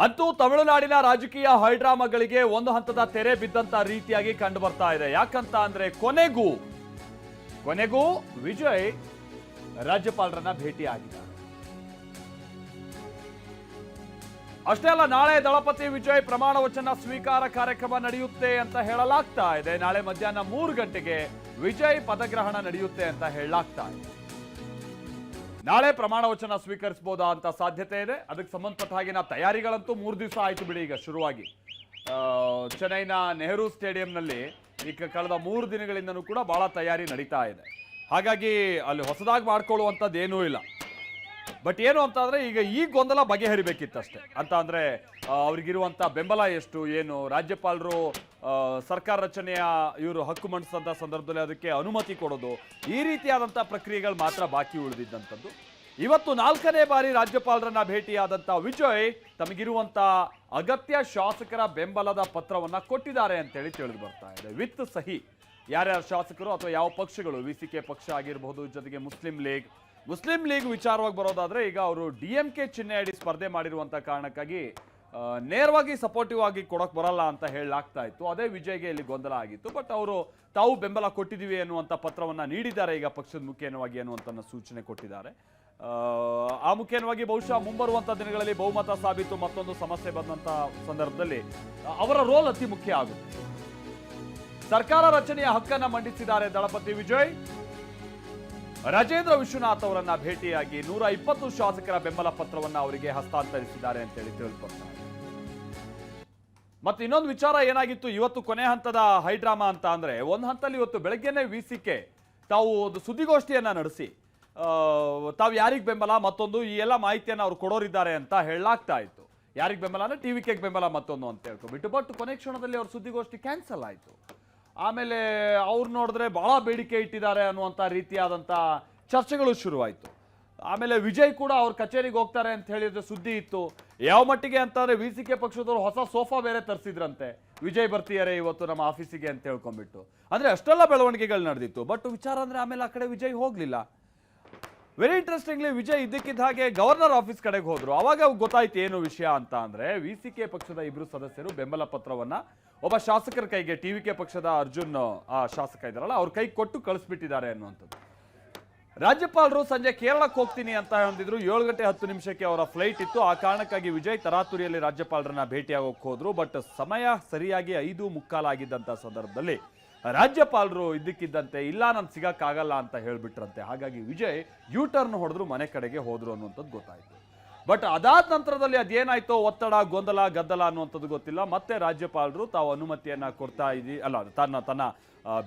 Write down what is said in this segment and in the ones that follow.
ಅಂತೂ ತಮಿಳುನಾಡಿನ ರಾಜಕೀಯ ಹೈಡ್ರಾಮಾಗಳಿಗೆ ಒಂದು ಹಂತದ ತೆರೆ ಬಿದ್ದಂತ ರೀತಿಯಾಗಿ ಕಂಡು ಬರ್ತಾ ಇದೆ. ಯಾಕಂತ ಅಂದ್ರೆ ಕೊನೆಗೂ ವಿಜಯ್ ರಾಜ್ಯಪಾಲರನ್ನ ಭೇಟಿಯಾಗಿದ್ದಾರೆ. ಅಷ್ಟೇ ಅಲ್ಲ, ನಾಳೆ ದಳಪತಿ ವಿಜಯ್ ಪ್ರಮಾಣ ವಚನ ಸ್ವೀಕಾರ ಕಾರ್ಯಕ್ರಮ ನಡೆಯುತ್ತೆ ಅಂತ ಹೇಳಲಾಗ್ತಾ ಇದೆ. ನಾಳೆ ಮಧ್ಯಾಹ್ನ 3 ಗಂಟೆಗೆ ವಿಜಯ್ ಪದಗ್ರಹಣ ನಡೆಯುತ್ತೆ ಅಂತ ಹೇಳಲಾಗ್ತಾ ಇದೆ. ನಾಳೆ ಪ್ರಮಾಣ ವಚನ ಸ್ವೀಕರಿಸಬಹುದಾ ಅಂತ ಸಾಧ್ಯತೆ ಇದೆ. ಅದಕ್ಕೆ ಸಂಬಂಧಪಟ್ಟ ಹಾಗಿನ ತಯಾರಿಗಳಂತೂ 3 ದಿವಸ ಆಯ್ತು ಬಿಡಿ ಈಗ ಶುರುವಾಗಿ. ಚೆನ್ನೈನ ನೆಹರು ಸ್ಟೇಡಿಯಂನಲ್ಲಿ ಈಗ ಕಳೆದ 3 ದಿನಗಳಿಂದನೂ ಕೂಡ ಬಹಳ ತಯಾರಿ ನಡೀತಾ ಇದೆ. ಹಾಗಾಗಿ ಅಲ್ಲಿ ಹೊಸದಾಗಿ ಮಾಡ್ಕೊಳ್ಳುವಂಥದ್ದು ಏನೂ ಇಲ್ಲ. ಬಟ್ ಏನು ಅಂತ ಅಂದ್ರೆ ಈಗ ಈ ಗೊಂದಲ ಬಗೆಹರಿಬೇಕಿತ್ತಷ್ಟೇ. ಅಂತ ಅಂದ್ರೆ ಅವ್ರಿಗಿರುವಂತ ಬೆಂಬಲ ಎಷ್ಟು, ಏನು, ರಾಜ್ಯಪಾಲರು ಸರ್ಕಾರ ರಚನೆಯ ಇವರು ಹಕ್ಕು ಮಂಡಿಸಿದಂಥ ಸಂದರ್ಭದಲ್ಲಿ ಅದಕ್ಕೆ ಅನುಮತಿ ಕೊಡೋದು, ಈ ರೀತಿಯಾದಂಥ ಪ್ರಕ್ರಿಯೆಗಳು ಮಾತ್ರ ಬಾಕಿ ಉಳಿದಿದ್ದಂಥದ್ದು. ಇವತ್ತು 4ನೇ ಬಾರಿ ರಾಜ್ಯಪಾಲರನ್ನ ಭೇಟಿಯಾದಂಥ ವಿಜಯ್ ತಮಗಿರುವಂಥ ಅಗತ್ಯ ಶಾಸಕರ ಬೆಂಬಲದ ಪತ್ರವನ್ನ ಕೊಟ್ಟಿದ್ದಾರೆ ಅಂತೇಳಿ ತಿಳಿದು ಬರ್ತಾ ಇದೆ. ವಿತ್ ಸಹಿ ಯಾರ್ಯಾರು ಶಾಸಕರು ಅಥವಾ ಯಾವ ಪಕ್ಷಗಳು, ವಿಸಿಕೆ ಪಕ್ಷ ಆಗಿರಬಹುದು, ಜೊತೆಗೆ ಮುಸ್ಲಿಂ ಲೀಗ್ ವಿಚಾರವಾಗಿ ಬರೋದಾದ್ರೆ ಈಗ ಅವರು DMK ಚಿಹ್ನೆ ಅಡಿ ಸ್ಪರ್ಧೆ ಮಾಡಿರುವಂಥ ಕಾರಣಕ್ಕಾಗಿ ನೇರವಾಗಿ ಸಪೋರ್ಟಿವ್ ಆಗಿ ಕೊಡೋಕೆ ಬರಲ್ಲ ಅಂತ ಹೇಳಲಾಗ್ತಾ ಇತ್ತು. ಅದೇ ವಿಜಯ್ಗೆ ಇಲ್ಲಿ ಗೊಂದಲ ಆಗಿತ್ತು. ಬಟ್ ಅವರು ತಾವು ಬೆಂಬಲ ಕೊಟ್ಟಿದ್ದೀವಿ ಅನ್ನುವಂಥ ಪತ್ರವನ್ನ ನೀಡಿದ್ದಾರೆ ಈಗ ಪಕ್ಷದ ಮುಖೇನವಾಗಿ ಅನ್ನುವಂಥ ಸೂಚನೆ ಕೊಟ್ಟಿದ್ದಾರೆ. ಆ ಮುಖೇನವಾಗಿ ಬಹುಶಃ ಮುಂಬರುವಂಥ ದಿನಗಳಲ್ಲಿ ಬಹುಮತ ಸಾಬೀತು ಮತ್ತೊಂದು ಸಮಸ್ಯೆ ಬಂದಂಥ ಸಂದರ್ಭದಲ್ಲಿ ಅವರ ರೋಲ್ ಅತಿ ಮುಖ್ಯ ಆಗುತ್ತೆ. ಸರ್ಕಾರ ರಚನೆಯ ಹಕ್ಕನ್ನ ಮಂಡಿಸಿದ್ದಾರೆ ದಳಪತಿ ವಿಜಯ್. ರಾಜೇಂದ್ರ ವಿಶ್ವನಾಥ್ ಅವರನ್ನ ಭೇಟಿಯಾಗಿ 120 ಶಾಸಕರ ಬೆಂಬಲ ಪತ್ರವನ್ನ ಅವರಿಗೆ ಹಸ್ತಾಂತರಿಸಿದ್ದಾರೆ ಅಂತೇಳಿ ತಿಳಿದುಕೊಳ್ತಾರೆ. ಮತ್ತೆ ಇನ್ನೊಂದು ವಿಚಾರ ಏನಾಗಿತ್ತು ಇವತ್ತು ಕೊನೆ ಹಂತದ ಹೈಡ್ರಾಮಾ ಅಂತ ಅಂದ್ರೆ, ಒಂದು ಹಂತದಲ್ಲಿ ಇವತ್ತು ಬೆಳಗ್ಗೆನೆ ವಿಸಿಕೆ ತಾವು ಒಂದು ಸುದ್ದಿಗೋಷ್ಠಿಯನ್ನ ನಡೆಸಿ ತಾವು ಯಾರಿಗೆ ಬೆಂಬಲ ಮತ್ತೊಂದು ಈ ಎಲ್ಲ ಮಾಹಿತಿಯನ್ನು ಅವ್ರು ಕೊಡೋರಿದ್ದಾರೆ ಅಂತ ಹೇಳಲಾಗ್ತಾ ಇತ್ತು. ಯಾರಿಗೆ ಬೆಂಬಲ ಅಂದ್ರೆ TVKಗೆ ಬೆಂಬಲ ಮತ್ತೊಂದು ಅಂತ ಹೇಳ್ಕೊಬಿಟ್ಟು. ಬಟ್ ಕೊನೆ ಕ್ಷಣದಲ್ಲಿ ಅವ್ರ ಸುದ್ದಿಗೋಷ್ಠಿ ಕ್ಯಾನ್ಸಲ್ ಆಯಿತು. ಆಮೇಲೆ ಅವ್ರು ನೋಡಿದ್ರೆ ಬಹಳ ಬೇಡಿಕೆ ಇಟ್ಟಿದ್ದಾರೆ ಅನ್ನುವಂಥ ರೀತಿಯಾದಂಥ ಚರ್ಚೆಗಳು ಶುರುವಾಯಿತು. ಆಮೇಲೆ ವಿಜಯ್ ಕೂಡ ಅವ್ರ ಕಚೇರಿಗೆ ಹೋಗ್ತಾರೆ ಅಂತ ಹೇಳಿದ್ರೆ ಸುದ್ದಿ ಇತ್ತು. ಯಾವ ಮಟ್ಟಿಗೆ ಅಂತಂದ್ರೆ ವಿಸಿಕೆ ಪಕ್ಷದವರು ಹೊಸ ಸೋಫಾ ಬೇರೆ ತರಿಸಿದ್ರಂತೆ, ವಿಜಯ್ ಬರ್ತಿದ್ದಾರೆ ಇವತ್ತು ನಮ್ಮ ಆಫೀಸಿಗೆ ಅಂತ ಹೇಳ್ಕೊಂಡ್ಬಿಟ್ಟು. ಅಂದ್ರೆ ಅಷ್ಟೆಲ್ಲ ಬೆಳವಣಿಗೆಗಳು ನಡೆದಿತ್ತು. ಬಟ್ ವಿಚಾರ ಅಂದ್ರೆ ಆಮೇಲೆ ಆ ಕಡೆ ವಿಜಯ್ ಹೋಗ್ಲಿಲ್ಲ. ವೆರಿ ಇಂಟ್ರೆಸ್ಟಿಂಗ್ಲಿ ವಿಜಯ್ ಇದ್ದಕ್ಕಿದ್ದ ಹಾಗೆ ಗವರ್ನರ್ ಆಫೀಸ್ ಕಡೆಗೆ ಹೋದ್ರು. ಅವಾಗ ಗೊತ್ತಾಯ್ತು ಏನು ವಿಷಯ ಅಂತ ಅಂದ್ರೆ, ವಿಸಿಕೆ ಪಕ್ಷದ 2 ಸದಸ್ಯರು ಬೆಂಬಲ ಪತ್ರವನ್ನ ಒಬ್ಬ ಶಾಸಕರ ಕೈಗೆ, TVK ಪಕ್ಷದ ಅರ್ಜುನ್ ಆ ಶಾಸಕ ಇದ್ದಾರಲ್ಲ ಅವ್ರ ಕೈ ಕೊಟ್ಟು ಕಳಿಸ್ಬಿಟ್ಟಿದ್ದಾರೆ ಅನ್ನುವಂಥದ್ದು. ರಾಜ್ಯಪಾಲರು ಸಂಜೆ ಕೇರಳಕ್ಕೆ ಹೋಗ್ತೀನಿ ಅಂತ ಹೊಂದಿದ್ರು. 7 ಗಂಟೆ 10 ನಿಮಿಷಕ್ಕೆ ಅವರ ಫ್ಲೈಟ್ ಇತ್ತು. ಆ ಕಾರಣಕ್ಕಾಗಿ ವಿಜಯ್ ತರಾತುರಿಯಲ್ಲಿ ರಾಜ್ಯಪಾಲರನ್ನ ಭೇಟಿಯಾಗೋಕೆ ಹೋದ್ರು. ಬಟ್ ಸಮಯ ಸರಿಯಾಗಿ 5:45 ಆಗಿದ್ದಂಥ ಸಂದರ್ಭದಲ್ಲಿ ರಾಜ್ಯಪಾಲರು ಇದ್ದಕ್ಕಿದ್ದಂತೆ ಇಲ್ಲ ನಾನು ಸಿಗಕ್ಕಾಗಲ್ಲ ಅಂತ ಹೇಳ್ಬಿಟ್ರಂತೆ. ಹಾಗಾಗಿ ವಿಜಯ್ ಟರ್ನ್ ಹೊಡೆದ್ರು, ಮನೆ ಕಡೆಗೆ ಹೋದ್ರು ಅನ್ನುವಂಥದ್ದು ಗೊತ್ತಾಯ್ತು. ಬಟ್ ಅದಾದ ನಂತರದಲ್ಲಿ ಅದೇನಾಯ್ತೋ ಒತ್ತಡ, ಗೊಂದಲ, ಗದ್ದಲ ಅನ್ನುವಂಥದ್ದು ಗೊತ್ತಿಲ್ಲ. ಮತ್ತೆ ರಾಜ್ಯಪಾಲರು ತಾವು ಅನುಮತಿಯನ್ನ ಕೊಡ್ತಾ ತನ್ನ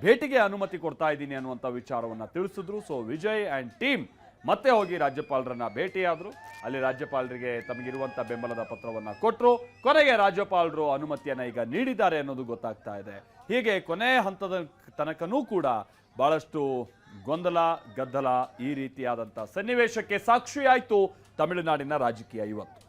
ಭೇಟಿಗೆ ಅನುಮತಿ ಕೊಡ್ತಾ ಇದ್ದೀನಿ ಅನ್ನುವಂಥ ವಿಚಾರವನ್ನ ತಿಳಿಸಿದ್ರು. ಸೊ ವಿಜಯ್ ಅಂಡ್ ಟೀಮ್ ಮತ್ತೆ ಹೋಗಿ ರಾಜ್ಯಪಾಲರನ್ನ ಭೇಟಿಯಾದ್ರು. ಅಲ್ಲಿ ರಾಜ್ಯಪಾಲರಿಗೆ ತಮಗಿರುವಂಥ ಬೆಂಬಲದ ಪತ್ರವನ್ನ ಕೊಟ್ಟರು. ಕೊನೆಗೆ ರಾಜ್ಯಪಾಲರು ಅನುಮತಿಯನ್ನ ಈಗ ನೀಡಿದ್ದಾರೆ ಅನ್ನೋದು ಗೊತ್ತಾಗ್ತಾ ಇದೆ. ಹೀಗೆ ಕೊನೆ ಹಂತದ ತನಕನೂ ಕೂಡ ಬಹಳಷ್ಟು ಗೊಂದಲ, ಗದ್ದಲ, ಈ ರೀತಿಯಾದಂಥ ಸನ್ನಿವೇಶಕ್ಕೆ ಸಾಕ್ಷಿಯಾಯಿತು ತಮಿಳುನಾಡಿನ ರಾಜಕೀಯ ಇವತ್ತು.